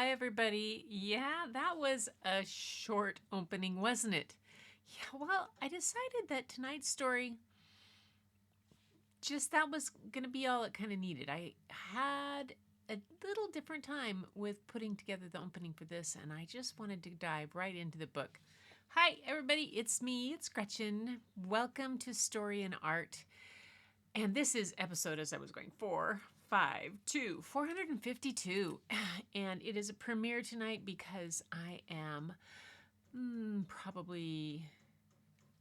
Hi, everybody. Yeah, that was a short opening, wasn't it? Yeah, well, I decided that tonight's story, just that was going to be all it kind of needed. I had a little different time with putting together the opening for this, and I just wanted to dive right into the book. Hi, everybody. It's me, it's Gretchen. Welcome to Story and Art. And this is episode, as I was going, 452. And it is a premiere tonight because I am probably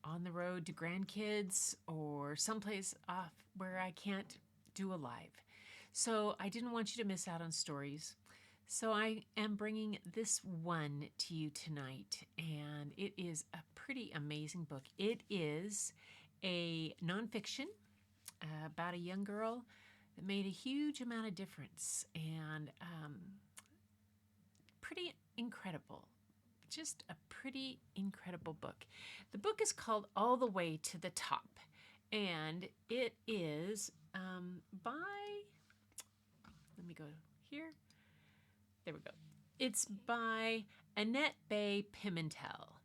on the road to grandkids or someplace off where I can't do a live. So I didn't want you to miss out on stories. So I am bringing this one to you tonight, and it is a pretty amazing book. It is a nonfiction about a young girl that made a huge amount of difference and pretty incredible. Just a pretty incredible book. The book is called All the Way to the Top, and it is by, let me go here. There we go. It's by Annette Bay Pimentel.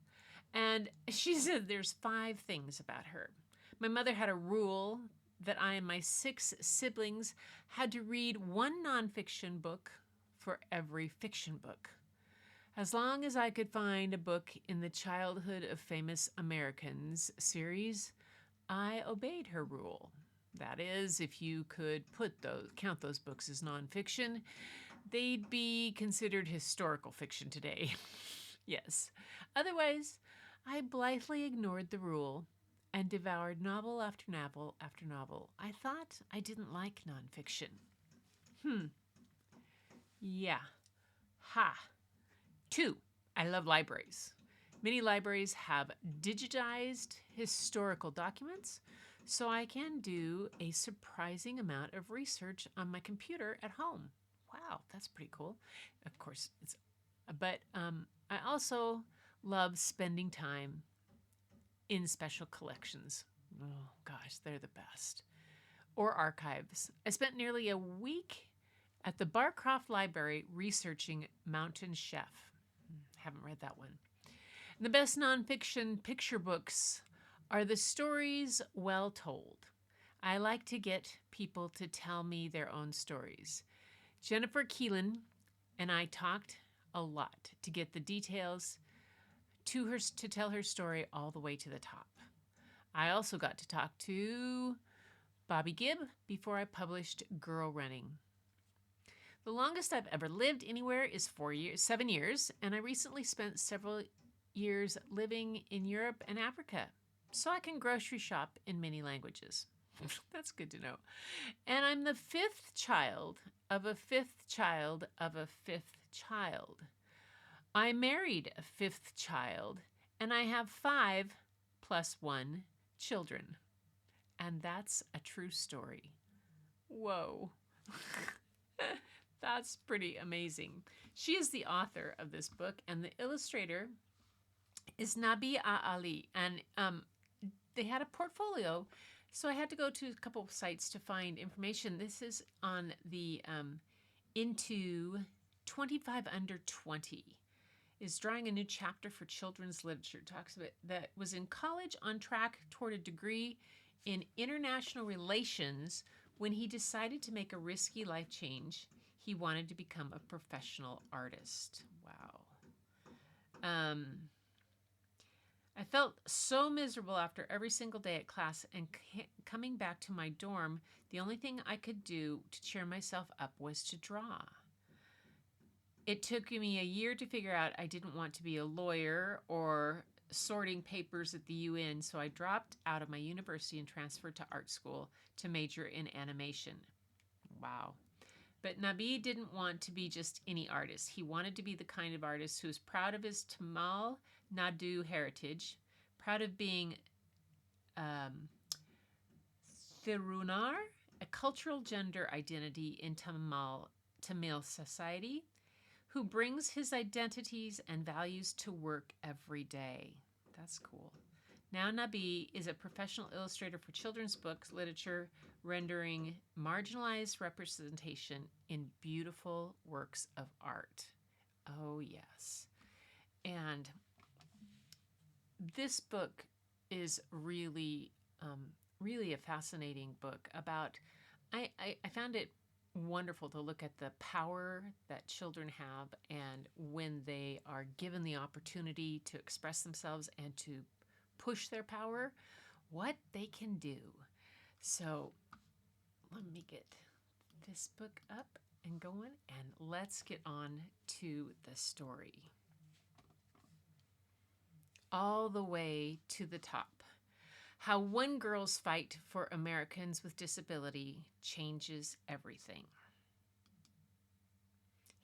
And she said there's 5 things about her. My mother had a rule that I and my 6 siblings had to read one nonfiction book for every fiction book. As long as I could find a book in the Childhood of Famous Americans series, I obeyed her rule. That is, if you could count those books as nonfiction, they'd be considered historical fiction today. Yes. Otherwise, I blithely ignored the rule and devoured novel after novel after novel. I thought I didn't like nonfiction. Yeah. Ha. 2. I love libraries. Many libraries have digitized historical documents, so I can do a surprising amount of research on my computer at home. Wow, that's pretty cool. Of course, but I also love spending time in special collections. Oh gosh, they're the best. Or archives. I spent nearly a week at the Barcroft Library researching Mountain Chef. Haven't read that one. The best nonfiction picture books are the stories well told. I like to get people to tell me their own stories. Jennifer Keelan and I talked a lot to get the details to tell her story all the way to the top. I also got to talk to Bobby Gibb before I published Girl Running. The longest I've ever lived anywhere is 7 years, and I recently spent several years living in Europe and Africa, so I can grocery shop in many languages. That's good to know. And I'm the 5th child of a 5th child of a 5th child. I married a 5th child, and I have 5 plus 1 children. And that's a true story. Whoa. That's pretty amazing. She is the author of this book, and the illustrator is Nabi Ali. And they had a portfolio, so I had to go to a couple of sites to find information. This is on the Into 25 Under 20. Is drawing a new chapter for children's literature. Talks about that was in college on track toward a degree in international relations when he decided to make a risky life change. He wanted to become a professional artist. Wow. I felt so miserable after every single day at class, and coming back to my dorm, the only thing I could do to cheer myself up was to draw. It took me a year to figure out I didn't want to be a lawyer or sorting papers at the UN, so I dropped out of my university and transferred to art school to major in animation. Wow. But Nabi didn't want to be just any artist. He wanted to be the kind of artist who is proud of his Tamil Nadu heritage, proud of being Thirunar, a cultural gender identity in Tamil society, who brings his identities and values to work every day. That's cool. Now Nabi is a professional illustrator for children's books, literature, rendering marginalized representation in beautiful works of art. Oh, yes. And this book is really, really a fascinating book about, I found it wonderful to look at the power that children have and when they are given the opportunity to express themselves and to push their power, what they can do. So let me get this book up and going, and let's get on to the story. All the way to the top. How one girl's fight for Americans with disability changes everything.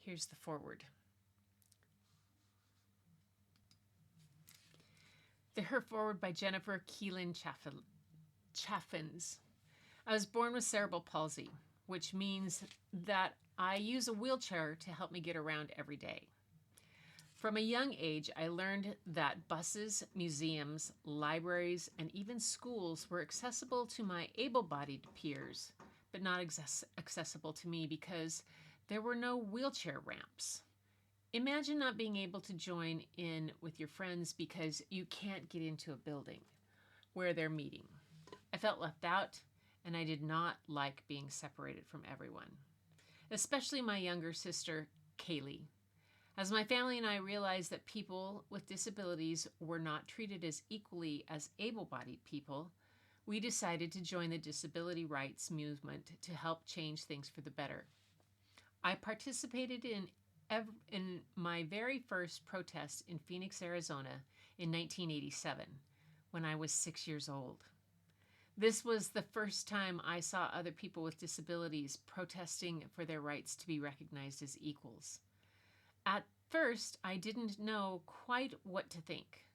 Here's the foreword. Her foreword by Jennifer Keelan-Chaffins. I was born with cerebral palsy, which means that I use a wheelchair to help me get around every day. From a young age, I learned that buses, museums, libraries, and even schools were accessible to my able-bodied peers, but not accessible to me because there were no wheelchair ramps. Imagine not being able to join in with your friends because you can't get into a building where they're meeting. I felt left out, and I did not like being separated from everyone, especially my younger sister, Kaylee. As my family and I realized that people with disabilities were not treated as equally as able-bodied people, we decided to join the disability rights movement to help change things for the better. I participated in my very first protest in Phoenix, Arizona in 1987, when I was 6 years old. This was the first time I saw other people with disabilities protesting for their rights to be recognized as equals. At first, I didn't know quite what to think,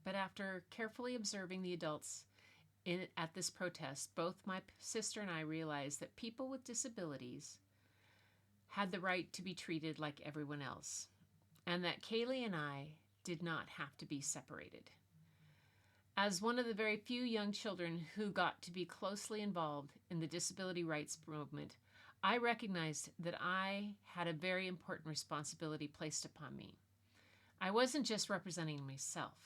but after carefully observing the adults at this protest, both my sister and I realized that people with disabilities had the right to be treated like everyone else, and that Kaylee and I did not have to be separated. As one of the very few young children who got to be closely involved in the disability rights movement, I recognized that I had a very important responsibility placed upon me. I wasn't just representing myself.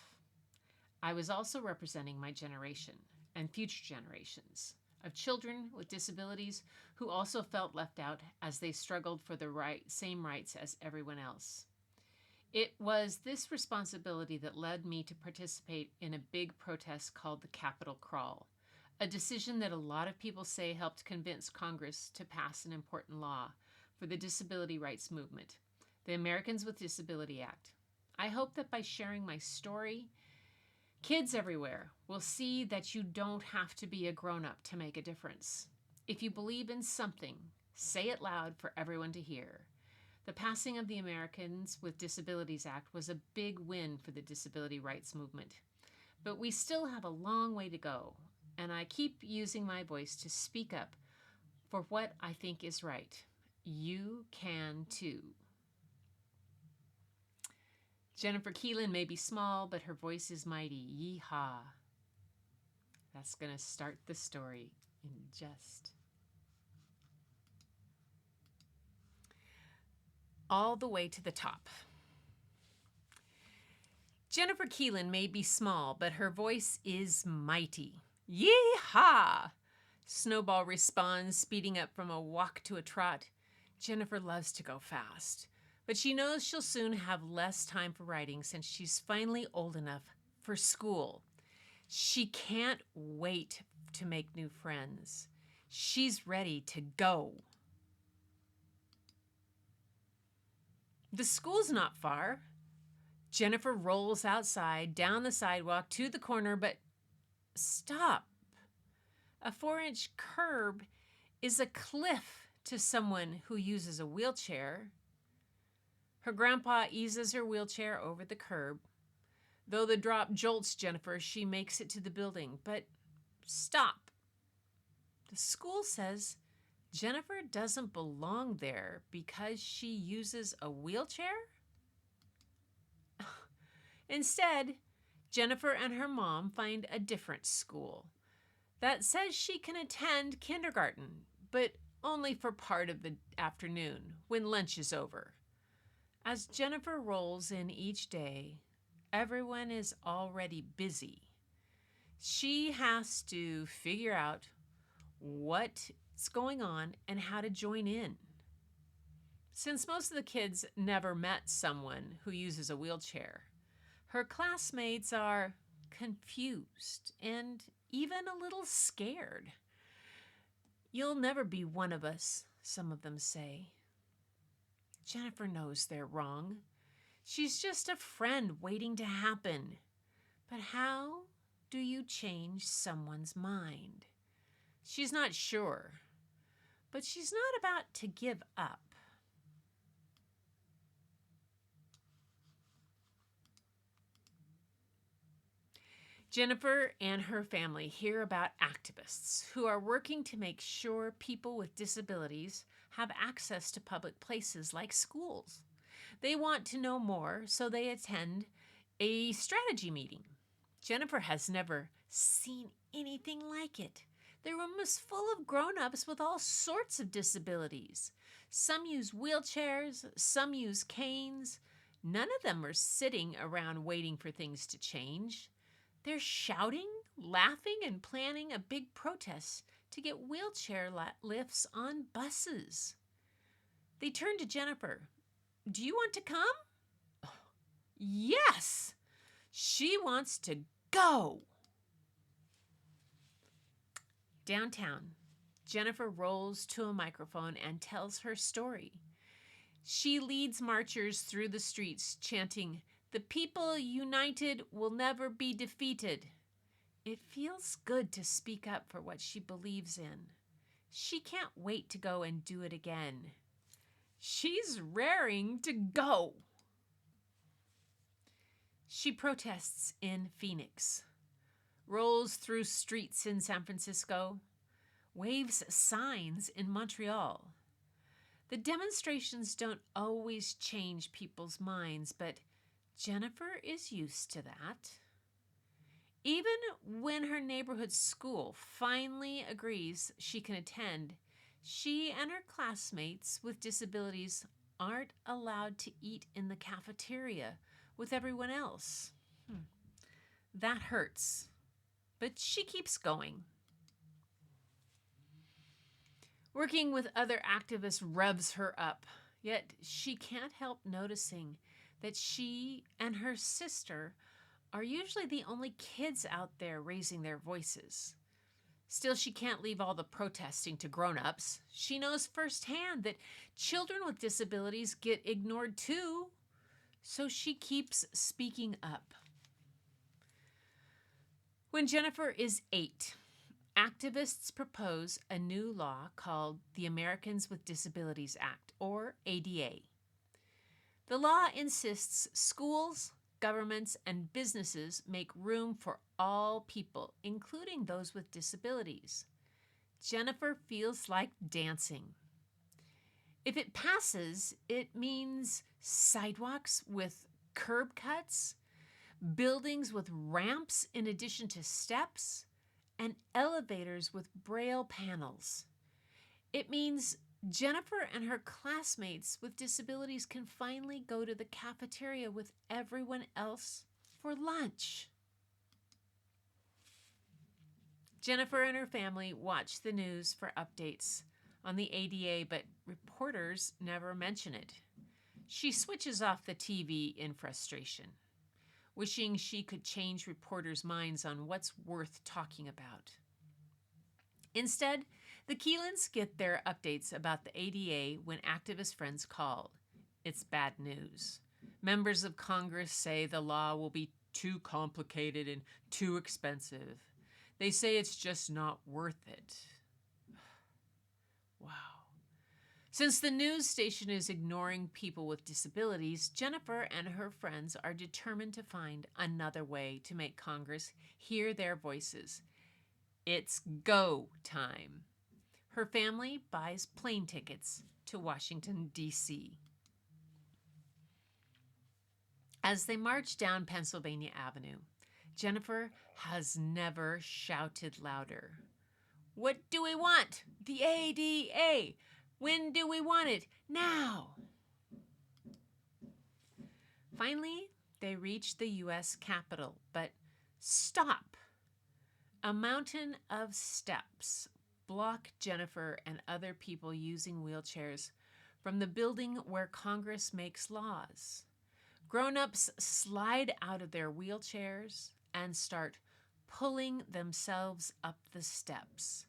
I was also representing my generation and future generations of children with disabilities who also felt left out as they struggled for the same rights as everyone else. It was this responsibility that led me to participate in a big protest called the Capitol Crawl, a decision that a lot of people say helped convince Congress to pass an important law for the disability rights movement, the Americans with Disability Act. I hope that by sharing my story, kids everywhere will see that you don't have to be a grown-up to make a difference. If you believe in something, say it loud for everyone to hear. The passing of the Americans with Disabilities Act was a big win for the disability rights movement. But we still have a long way to go, and I keep using my voice to speak up for what I think is right. You can too. Jennifer Keelan may be small, but her voice is mighty. Yee-haw. That's going to start the story in just all the way to the top. Jennifer Keelan may be small, but her voice is mighty. Yee-haw! Snowball responds, speeding up from a walk to a trot. Jennifer loves to go fast, but she knows she'll soon have less time for writing since she's finally old enough for school. She can't wait to make new friends. She's ready to go. The school's not far. Jennifer rolls outside, down the sidewalk, to the corner, but stop. A 4-inch curb is a cliff to someone who uses a wheelchair. Her grandpa eases her wheelchair over the curb. Though the drop jolts Jennifer, she makes it to the building. But stop. The school says Jennifer doesn't belong there because she uses a wheelchair? Instead, Jennifer and her mom find a different school that says she can attend kindergarten, but only for part of the afternoon when lunch is over. As Jennifer rolls in each day, everyone is already busy. She has to figure out what's going on and how to join in. Since most of the kids never met someone who uses a wheelchair, her classmates are confused and even a little scared. "You'll never be one of us," some of them say. Jennifer knows they're wrong. She's just a friend waiting to happen. But how do you change someone's mind? She's not sure, but she's not about to give up. Jennifer and her family hear about activists who are working to make sure people with disabilities have access to public places like schools. They want to know more, so they attend a strategy meeting. Jennifer has never seen anything like it. The room is full of grown-ups with all sorts of disabilities. Some use wheelchairs, some use canes. None of them are sitting around waiting for things to change. They're shouting, laughing, and planning a big protest to get wheelchair lifts on buses. They turn to Jennifer. "Do you want to come?" Yes! She wants to go. Downtown, Jennifer rolls to a microphone and tells her story. She leads marchers through the streets, chanting, "The people united will never be defeated." It feels good to speak up for what she believes in. She can't wait to go and do it again. She's raring to go. She protests in Phoenix, rolls through streets in San Francisco, waves signs in Montreal. The demonstrations don't always change people's minds, but Jennifer is used to that. Even when her neighborhood school finally agrees she can attend, she and her classmates with disabilities aren't allowed to eat in the cafeteria with everyone else. That hurts, but she keeps going. Working with other activists revs her up, yet she can't help noticing that she and her sister are usually the only kids out there raising their voices. Still, she can't leave all the protesting to grown-ups. She knows firsthand that children with disabilities get ignored too, so she keeps speaking up. When Jennifer is 8, activists propose a new law called the Americans with Disabilities Act, or ADA. The law insists schools, governments, and businesses make room for all people, including those with disabilities. Jennifer feels like dancing. If it passes, it means sidewalks with curb cuts, buildings with ramps in addition to steps, and elevators with braille panels. It means Jennifer and her classmates with disabilities can finally go to the cafeteria with everyone else for lunch. Jennifer and her family watch the news for updates on the ADA, but reporters never mention it. She switches off the TV in frustration, wishing she could change reporters' minds on what's worth talking about. Instead, the Keelans get their updates about the ADA when activist friends call. It's bad news. Members of Congress say the law will be too complicated and too expensive. They say it's just not worth it. Wow. Since the news station is ignoring people with disabilities, Jennifer and her friends are determined to find another way to make Congress hear their voices. It's go time. Her family buys plane tickets to Washington, D.C. As they march down Pennsylvania Avenue, Jennifer has never shouted louder. What do we want? The ADA. When do we want it? Now. Finally, they reach the U.S. Capitol, but stop. A mountain of steps block Jennifer and other people using wheelchairs from the building where Congress makes laws. Grown-ups slide out of their wheelchairs and start pulling themselves up the steps.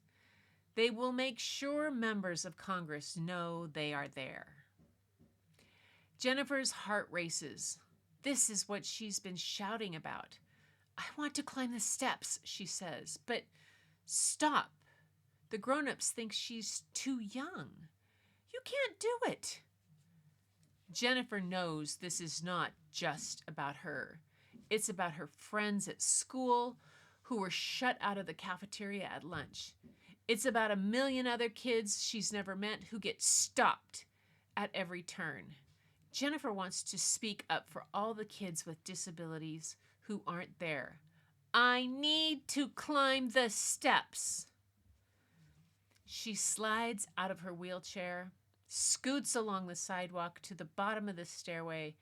They will make sure members of Congress know they are there. Jennifer's heart races. This is what she's been shouting about. I want to climb the steps, she says, but stop. The grown-ups think she's too young. You can't do it. Jennifer knows this is not just about her. It's about her friends at school who were shut out of the cafeteria at lunch. It's about a million other kids she's never met who get stopped at every turn. Jennifer wants to speak up for all the kids with disabilities who aren't there. I need to climb the steps. She slides out of her wheelchair, scoots along the sidewalk to the bottom of the stairway,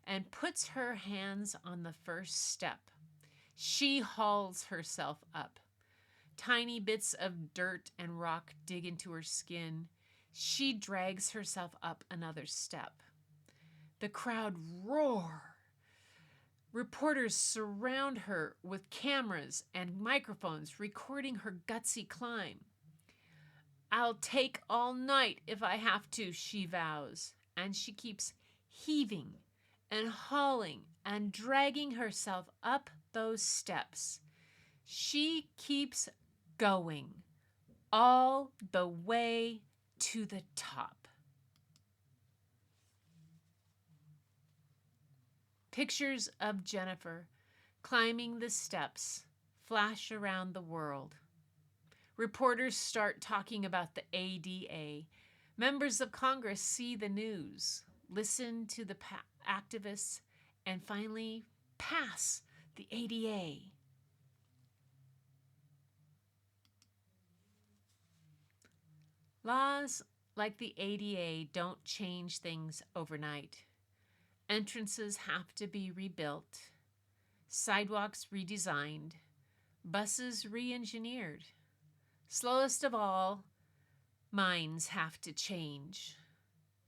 and puts her hands on the first step. She hauls herself up. Tiny bits of dirt and rock dig into her skin. She drags herself up another step. The crowd roar. Reporters surround her with cameras and microphones recording her gutsy climb. I'll take all night if I have to, she vows, and she keeps heaving and hauling and dragging herself up those steps. She keeps going all the way to the top. Pictures of Jennifer climbing the steps flash around the world. Reporters start talking about the ADA. Members of Congress see the news, listen to the activists, and finally pass the ADA. Laws like the ADA don't change things overnight. Entrances have to be rebuilt, sidewalks redesigned, buses re-engineered. Slowest of all, minds have to change.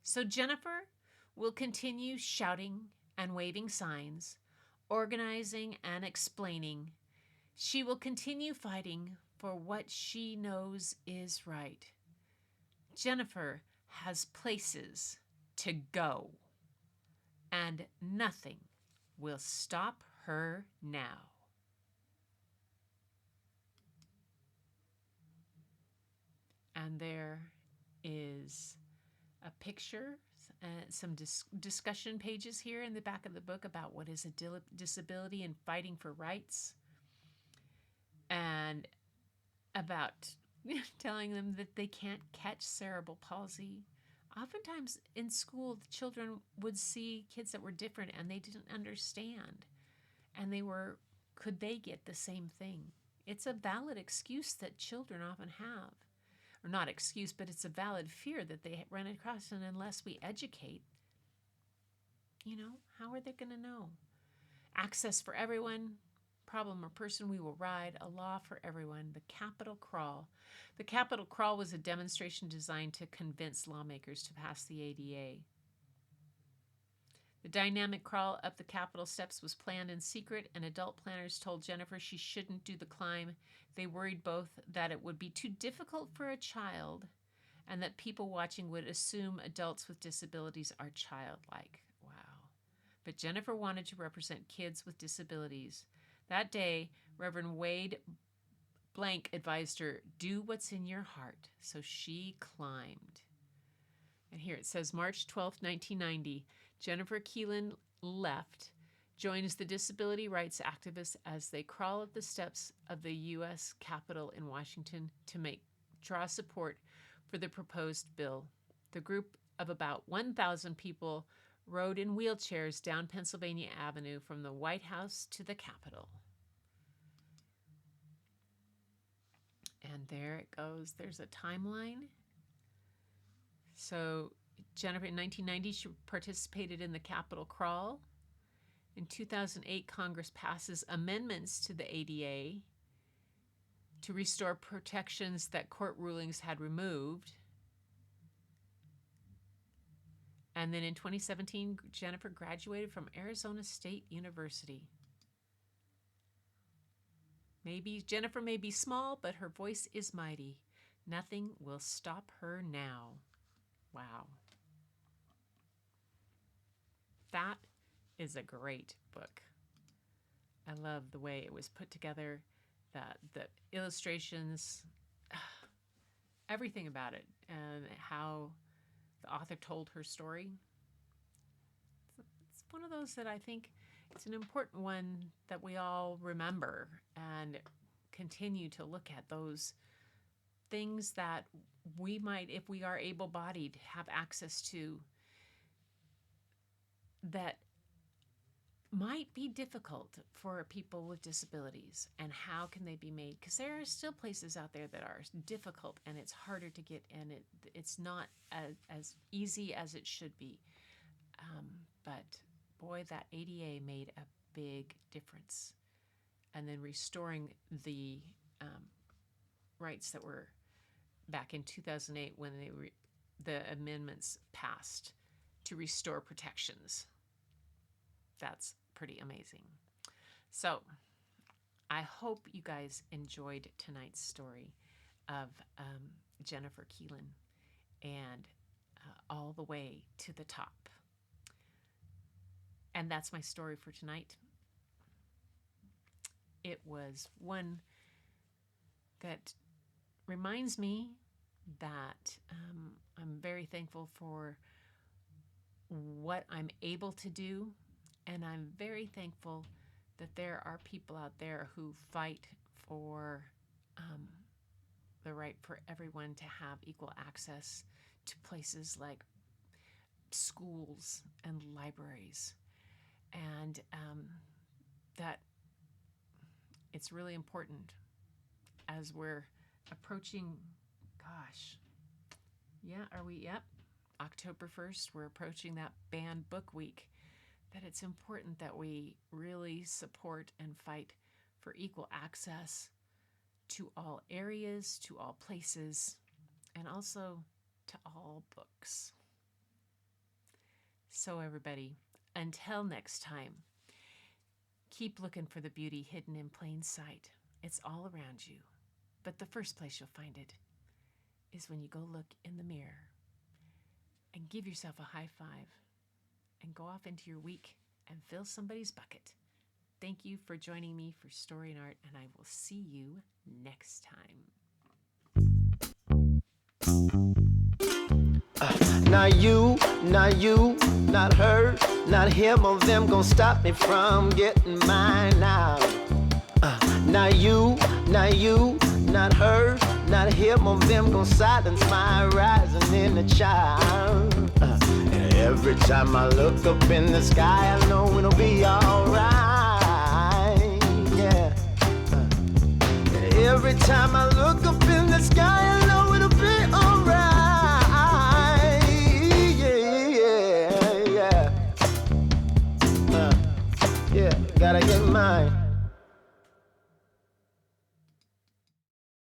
So Jennifer will continue shouting and waving signs, organizing and explaining. She will continue fighting for what she knows is right. Jennifer has places to go, and nothing will stop her now. And there is a picture, some discussion pages here in the back of the book about what is a disability and fighting for rights, and about telling them that they can't catch cerebral palsy. Oftentimes in school, the children would see kids that were different and they didn't understand. And could they get the same thing? It's a valid excuse that children often have. Or not excuse, but it's a valid fear that they run across. And unless we educate, how are they going to know? Access for everyone, problem or person we will ride, a law for everyone, the Capitol Crawl. The Capitol Crawl was a demonstration designed to convince lawmakers to pass the ADA. The dynamic crawl up the Capitol steps was planned in secret, and adult planners told Jennifer she shouldn't do the climb. They worried both that it would be too difficult for a child and that people watching would assume adults with disabilities are childlike. Wow. But Jennifer wanted to represent kids with disabilities. That day, Reverend Wade Blank advised her, do what's in your heart. So she climbed. And here it says, March 12th, 1990, Jennifer Keelan left, joins the disability rights activists as they crawl up the steps of the U.S. Capitol in Washington to draw support for the proposed bill. The group of about 1,000 people rode in wheelchairs down Pennsylvania Avenue from the White House to the Capitol. And there it goes. There's a timeline. So Jennifer, in 1990, she participated in the Capitol Crawl. In 2008, Congress passes amendments to the ADA to restore protections that court rulings had removed. And then in 2017, Jennifer graduated from Arizona State University. Maybe Jennifer may be small, but her voice is mighty. Nothing will stop her now. Wow. That is a great book. I love the way it was put together, the illustrations, everything about it, and how the author told her story. It's one of those that I think it's an important one that we all remember and continue to look at, those things that we might, if we are able-bodied, have access to that might be difficult for people with disabilities, and how can they be made? Because there are still places out there that are difficult and it's harder to get in. It's not as easy as it should be. But boy, that ADA made a big difference. And then restoring the rights that were back in 2008 when the amendments passed to restore protections. That's pretty amazing. So I hope you guys enjoyed tonight's story of Jennifer Keelan and all the way to the top. And that's my story for tonight. It was one that reminds me that I'm very thankful for what I'm able to do, and I'm very thankful that there are people out there who fight for the right for everyone to have equal access to places like schools and libraries, and that it's really important as we're approaching, yep, October 1st, we're approaching that banned book week, that it's important that we really support and fight for equal access to all areas, to all places, and also to all books. So everybody, until next time, keep looking for the beauty hidden in plain sight. It's all around you. But the first place you'll find it is when you go look in the mirror and give yourself a high five and go off into your week and fill somebody's bucket. Thank you for joining me for Story and Art, and I will see you next time. Not you, not her, not him or them gon' stop me from getting mine now. Not you, not her, not him or them gon' silence my rising inner child. And every time I look up in the sky, I know it'll be alright, yeah. And every time I look up in the sky, I know it'll be alright. Yeah, gotta get mine.